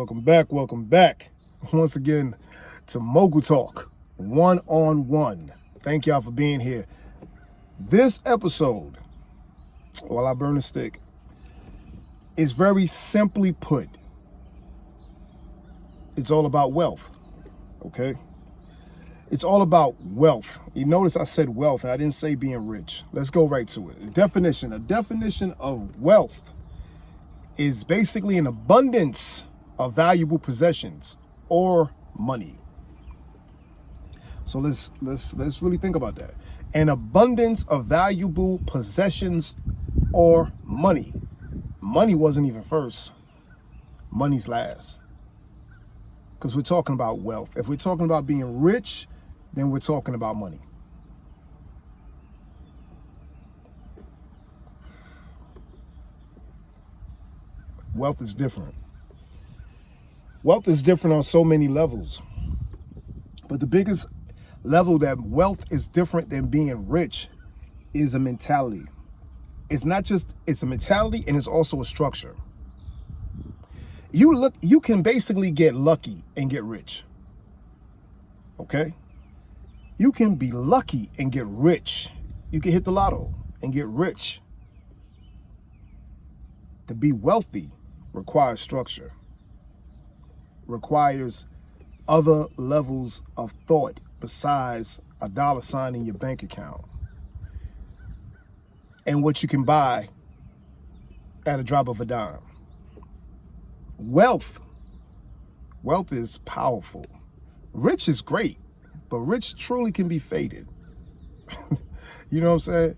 Welcome back once again to Mogul Talk One-on-One. Thank y'all for being here. This episode, while I burn a stick, is very simply put, it's all about wealth, okay? It's all about wealth. You notice I said wealth and I didn't say being rich. Let's go right to it. A definition of wealth is basically an abundance of valuable possessions or money. So let's really think about that. An abundance of valuable possessions or money. Money wasn't even first. Money's last. Because we're talking about wealth. If we're talking about being rich, then we're talking about money. Wealth is different. Wealth is different on so many levels. But the biggest level that wealth is different than being rich is a mentality. It's not just, it's a mentality and it's also a structure. You can basically get lucky and get rich. Okay? You can be lucky and get rich. You can hit the lotto and get rich. To be wealthy requires structure, requires other levels of thought besides a dollar sign in your bank account and what you can buy at a drop of a dime. Wealth is powerful. Rich is great, but rich truly can be faded. You know what I'm saying?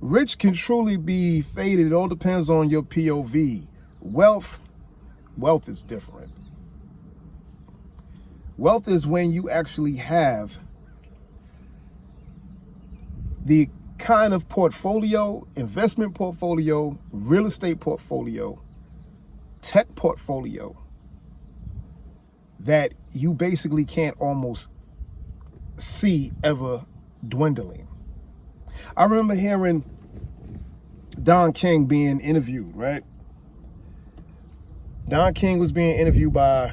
Rich can truly be faded. It all depends on your POV. Wealth is different. Wealth is when you actually have the kind of portfolio, investment portfolio, real estate portfolio, tech portfolio that you basically can't almost see ever dwindling. I remember hearing Don King being interviewed, right? Don King was being interviewed by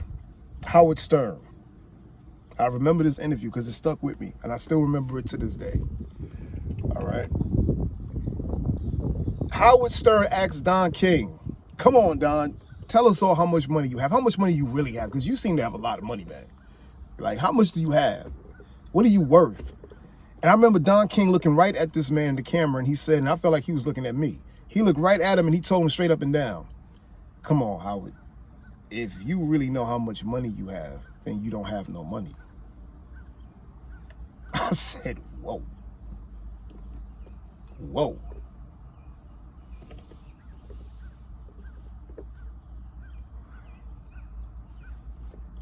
Howard Stern. I remember this interview because it stuck with me, and I still remember it to this day. All right. Howard Stern asked Don King, come on, Don, tell us all how much money you have. How much money you really have? Because you seem to have a lot of money, man. Like, how much do you have? What are you worth? And I remember Don King looking right at this man in the camera, and he said, and I felt like he was looking at me. He looked right at him, and he told him straight up and down, come on, Howard. If you really know how much money you have, then you don't have no money. I said, whoa. Whoa.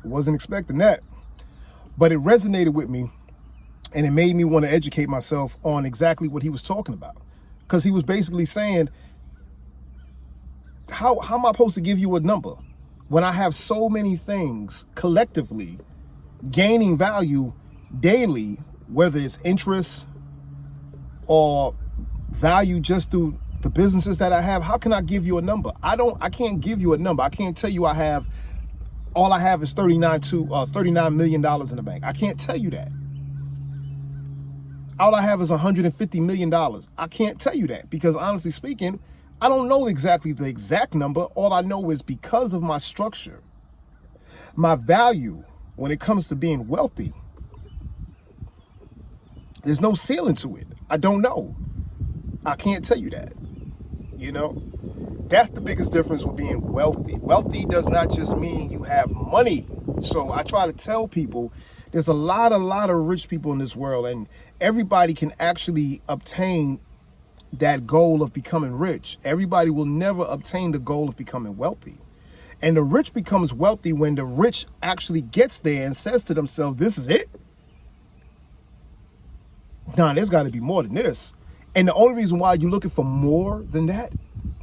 Wasn't expecting that. But it resonated with me, and it made me want to educate myself on exactly what he was talking about. Because he was basically saying, how am I supposed to give you a number when I have so many things collectively gaining value daily, whether it's interest or value just through the businesses that I have? How can I give you a number? I can't give you a number. I can't tell you all I have is $39 million in the bank. I can't tell you that. All I have is $150 million. I can't tell you that because honestly speaking, I don't know exactly the exact number. All I know is because of my structure, my value when it comes to being wealthy, there's no ceiling to it. I don't know. I can't tell you that. You know, that's the biggest difference with being wealthy. Wealthy does not just mean you have money. So I try to tell people there's a lot of rich people in this world, and everybody can actually obtain that goal of becoming rich. Everybody will never obtain the goal of becoming wealthy. And the rich becomes wealthy when the rich actually gets there and says to themselves, this is it? Nah, there's got to be more than this. And the only reason why you're looking for more than that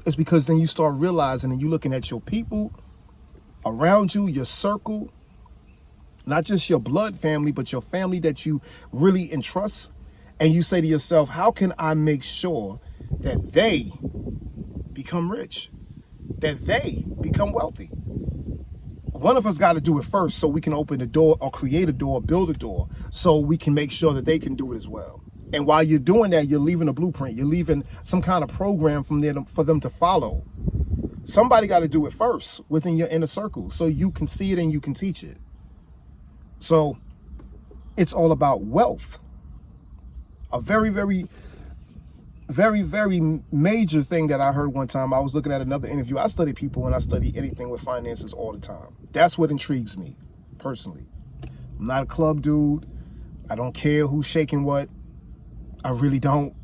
is because then you start realizing and you're looking at your people around you, your circle, not just your blood family, but your family that you really entrust. And you say to yourself, how can I make sure that they become rich, that they become wealthy? One of us got to do it first so we can open the door or create a door, build a door, so we can make sure that they can do it as well. And while you're doing that, you're leaving a blueprint. You're leaving some kind of program from there for them to follow. Somebody got to do it first within your inner circle so you can see it and you can teach it. So it's all about wealth. A very, very, very, very major thing that I heard one time. I was looking at another interview. I study people and I study anything with finances all the time. That's what intrigues me personally. I'm not a club dude. I don't care who's shaking what. I really don't.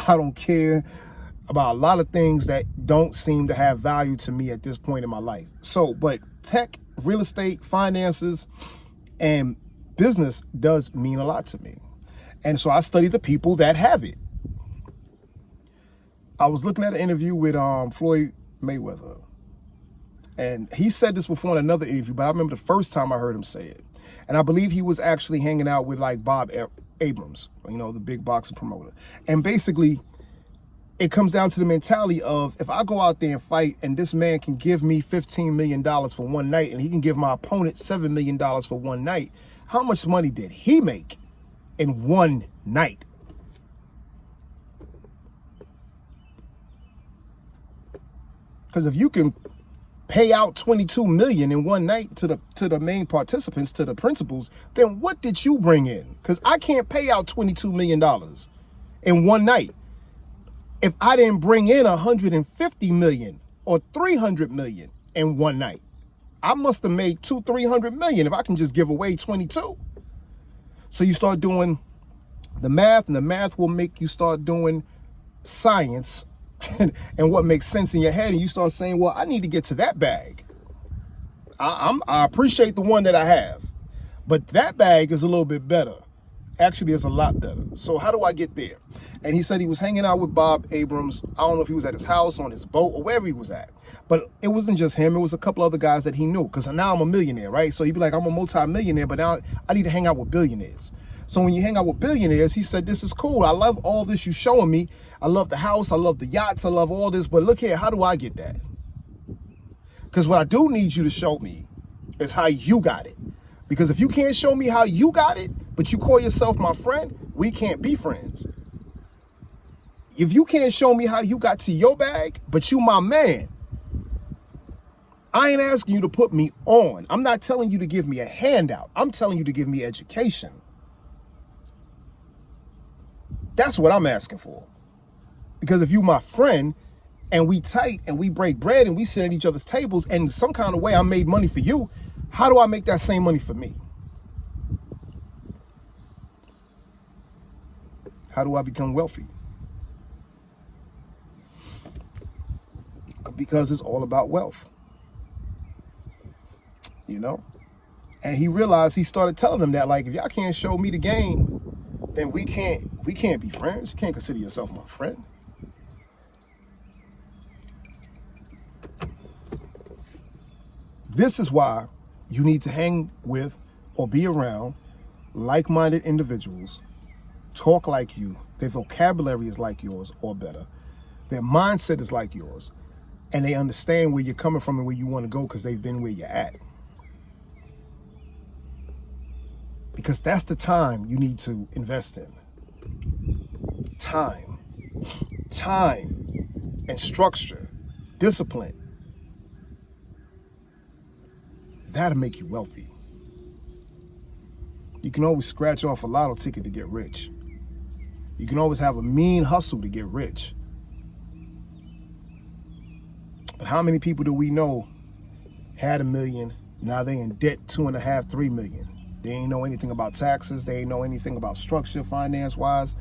I don't care about a lot of things that don't seem to have value to me at this point in my life. So, but tech, real estate, finances, and business does mean a lot to me. And so I study the people that have it. I was looking at an interview with Floyd Mayweather. And he said this before in another interview, but I remember the first time I heard him say it. And I believe he was actually hanging out with like Bob Abrams, you know, the big boxing promoter. And basically, it comes down to the mentality of, if I go out there and fight and this man can give me $15 million for one night and he can give my opponent $7 million for one night, how much money did he make in one night? Because if you can pay out $22 million in one night to the main participants, to the principals, then what did you bring in? Because I can't pay out $22 million in one night if I didn't bring in 150 million or 300 million in one night. I must have made 200-300 million if I can just give away 22. So you start doing the math, and the math will make you start doing science and what makes sense in your head, and you start saying, well, I need to get to that bag. I appreciate the one that I have, but that bag is a little bit better. Actually, it's a lot better. So how do I get there? And he said he was hanging out with Bob Abrams. I don't know if he was at his house, on his boat, or wherever he was at. But it wasn't just him. It was a couple other guys that he knew, because now I'm a millionaire, right? So he'd be like, I'm a multi-millionaire, but now I need to hang out with billionaires. So when you hang out with billionaires, he said, this is cool. I love all this you're showing me. I love the house. I love the yachts. I love all this. But look here, how do I get that? Because what I do need you to show me is how you got it. Because if you can't show me how you got it, but you call yourself my friend, we can't be friends. If you can't show me how you got to your bag, but you my man, I ain't asking you to put me on. I'm not telling you to give me a handout. I'm telling you to give me education. That's what I'm asking for. Because if you my friend and we tight and we break bread and we sit at each other's tables and some kind of way I made money for you, how do I make that same money for me? How do I become wealthy? Because it's all about wealth. You know? And he realized, he started telling them that, like, if y'all can't show me the game, then we can't be friends. You can't consider yourself my friend. This is why you need to hang with or be around like-minded individuals, talk like you, their vocabulary is like yours or better, their mindset is like yours, and they understand where you're coming from and where you want to go because they've been where you're at. Because that's the time you need to invest in. Time and structure, discipline. That'll make you wealthy. You can always scratch off a lotto ticket to get rich. You can always have a mean hustle to get rich. But how many people do we know had $1 million, now they in debt 2.5, 3 million? They ain't know anything about taxes. They ain't know anything about structure, finance-wise.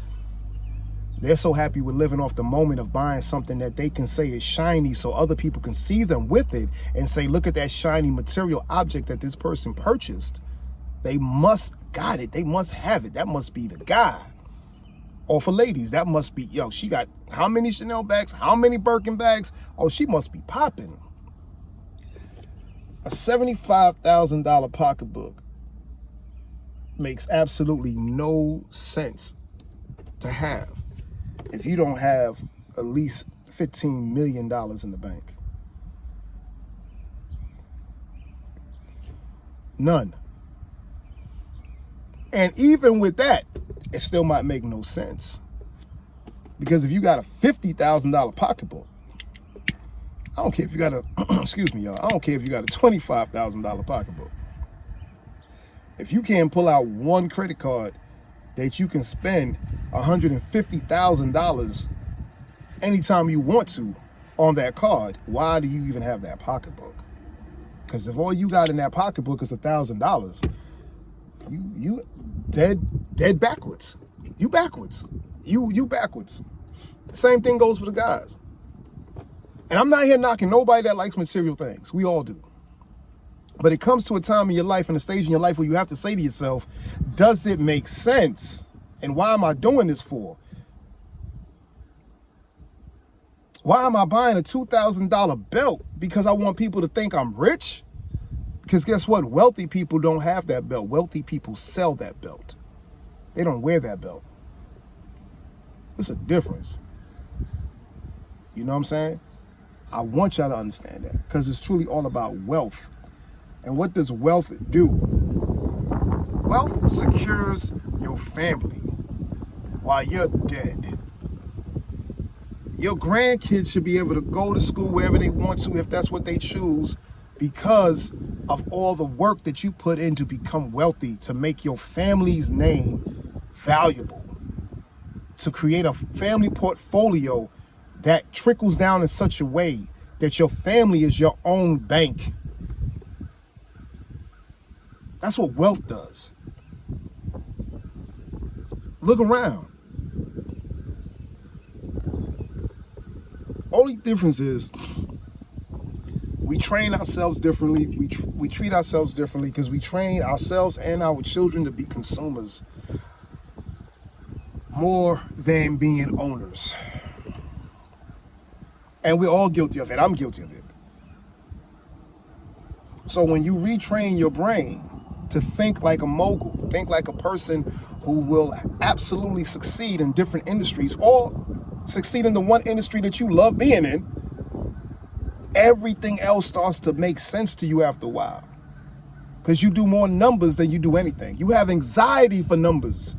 They're so happy with living off the moment of buying something that they can say is shiny so other people can see them with it and say, look at that shiny material object that this person purchased. They must got it. They must have it. That must be the guy. Or for ladies, that must be, yo, she got how many Chanel bags, how many Birkin bags? Oh, she must be popping. A $75,000 pocketbook makes absolutely no sense to have if you don't have at least $15 million in the bank. None. And even with that, it still might make no sense. Because if you got a $50,000 pocketbook, I don't care if you got a, excuse me, y'all, I don't care if you got a $25,000 pocketbook. If you can't pull out one credit card that you can spend $150,000 anytime you want to on that card, why do you even have that pocketbook? Because if all you got in that pocketbook is $1,000, you dead backwards. You backwards. You backwards. The same thing goes for the guys. And I'm not here knocking nobody that likes material things. We all do. But it comes to a time in your life and a stage in your life where you have to say to yourself, does it make sense? And why am I doing this for? Why am I buying a $2,000 belt? Because I want people to think I'm rich? Because guess what? Wealthy people don't have that belt. Wealthy people sell that belt. They don't wear that belt. There's a difference. You know what I'm saying? I want y'all to understand that because it's truly all about wealth. And what does wealth do? Wealth secures your family while you're dead. Your grandkids should be able to go to school wherever they want to if that's what they choose because of all the work that you put in to become wealthy, to make your family's name valuable, to create a family portfolio that trickles down in such a way that your family is your own bank. That's what wealth does. Look around. Only difference is we train ourselves differently. We treat ourselves differently because we train ourselves and our children to be consumers more than being owners. And we're all guilty of it. I'm guilty of it. So when you retrain your brain to think like a mogul, think like a person who will absolutely succeed in different industries or succeed in the one industry that you love being in, everything else starts to make sense to you after a while. Because you do more numbers than you do anything. You have anxiety for numbers.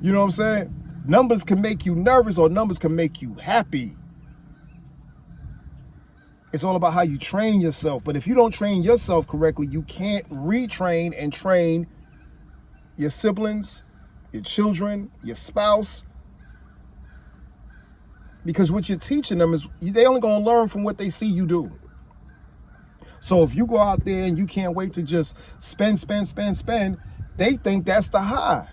You know what I'm saying? Numbers can make you nervous or numbers can make you happy. It's all about how you train yourself. But if you don't train yourself correctly, you can't retrain and train your siblings, your children, your spouse. Because what you're teaching them is they only going to learn from what they see you do. So if you go out there and you can't wait to just spend, they think that's the high.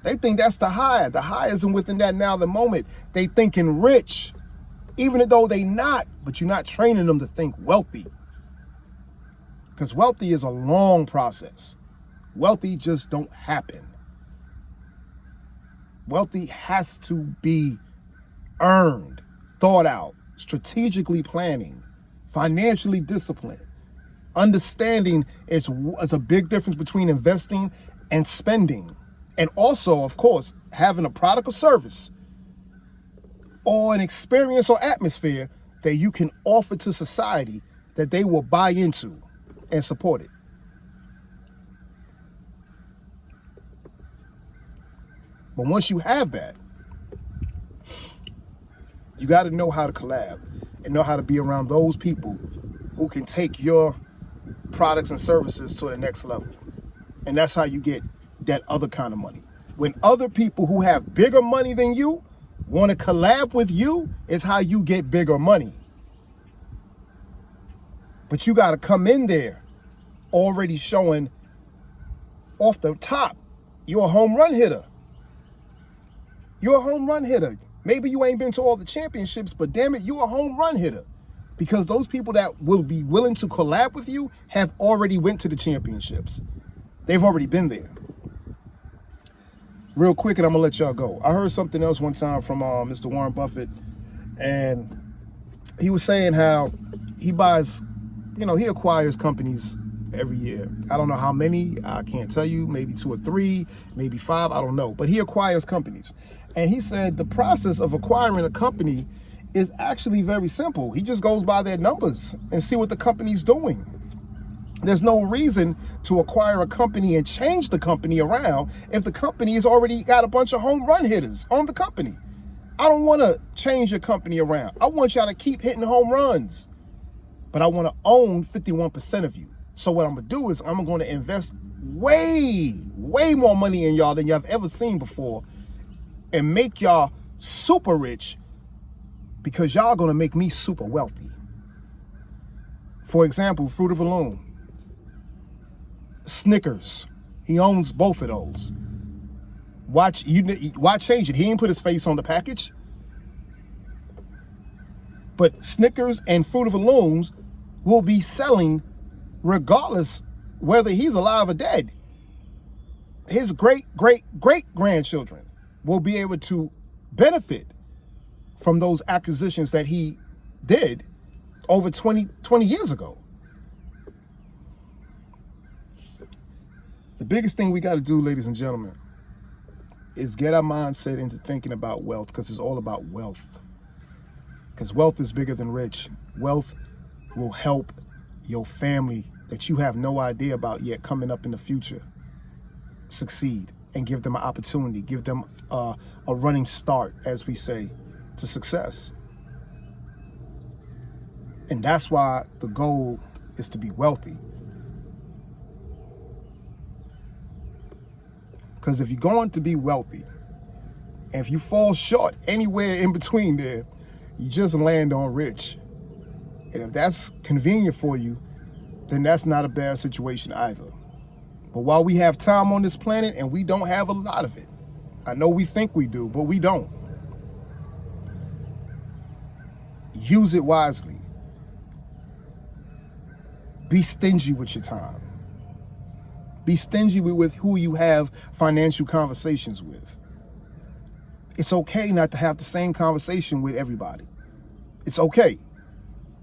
They think that's the high. The high isn't within that now, the moment. They thinking rich, even though they not, but you're not training them to think wealthy. Because wealthy is a long process. Wealthy just don't happen. Wealthy has to be earned, thought out, strategically planning, financially disciplined. Understanding it's a big difference between investing and spending. And also, of course, having a product or service or an experience or atmosphere that you can offer to society that they will buy into and support it. But once you have that, you got to know how to collab and know how to be around those people who can take your products and services to the next level. And that's how you get that other kind of money. When other people who have bigger money than you want to collab with you, is how you get bigger money. But you got to come in there already showing off the top, you're a home run hitter. You're a home run hitter. Maybe you ain't been to all the championships, but damn it, you're a home run hitter. Because those people that will be willing to collab with you have already went to the championships. They've already been there. Real quick, and I'm gonna let y'all go. I heard something else one time from Mr. Warren Buffett, and he was saying how he buys, he acquires companies every year. I don't know how many, I can't tell you, maybe 2 or 3, maybe 5, I don't know. But he acquires companies. And he said the process of acquiring a company is actually very simple. He just goes by their numbers and see what the company's doing. There's no reason to acquire a company and change the company around if the company has already got a bunch of home run hitters on the company. I don't want to change your company around. I want y'all to keep hitting home runs, but I want to own 51% of you. So what I'm going to do is I'm going to invest way more money in y'all than y'all have ever seen before and make y'all super rich because y'all going to make me super wealthy. For example, Fruit of the Loom, Snickers. He owns both of those. Why change it? He didn't put his face on the package. But Snickers and Fruit of the Looms will be selling regardless whether he's alive or dead. His great-great-great-grandchildren will be able to benefit from those acquisitions that he did over 20 years ago. The biggest thing we got to do, ladies and gentlemen, is get our mindset into thinking about wealth, because it's all about wealth. Because wealth is bigger than rich. Wealth will help your family that you have no idea about yet coming up in the future succeed and give them an opportunity, give them a running start, as we say, to success. And that's why the goal is to be wealthy. Because if you're going to be wealthy, and if you fall short anywhere in between there, you just land on rich. And if that's convenient for you, then that's not a bad situation either. But while we have time on this planet, and we don't have a lot of it, I know we think we do, but we don't. Use it wisely. Be stingy with your time. Be stingy with who you have financial conversations with. It's okay not to have the same conversation with everybody. It's okay.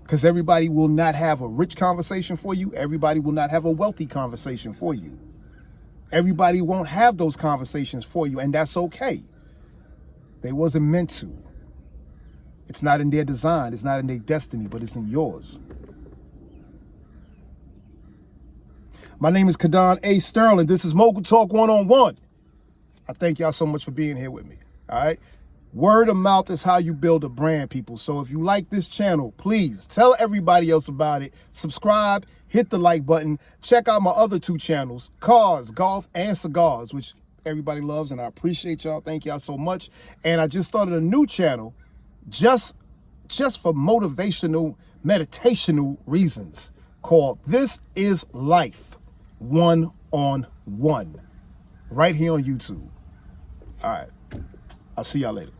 Because everybody will not have a rich conversation for you. Everybody will not have a wealthy conversation for you. Everybody won't have those conversations for you, and that's okay. They wasn't meant to. It's not in their design. It's not in their destiny, but it's in yours. My name is Kadon A. Sterling. This is Mogul Talk One-on-One. I thank y'all so much for being here with me. All right. Word of mouth is how you build a brand, people. So if you like this channel, please tell everybody else about it. Subscribe, hit the like button. Check out my other two channels, Cars, Golf, and Cigars, which everybody loves, and I appreciate y'all. Thank y'all so much. And I just started a new channel just for motivational, meditational reasons called This Is Life One-on-One, right here on YouTube. All right. I'll see y'all later.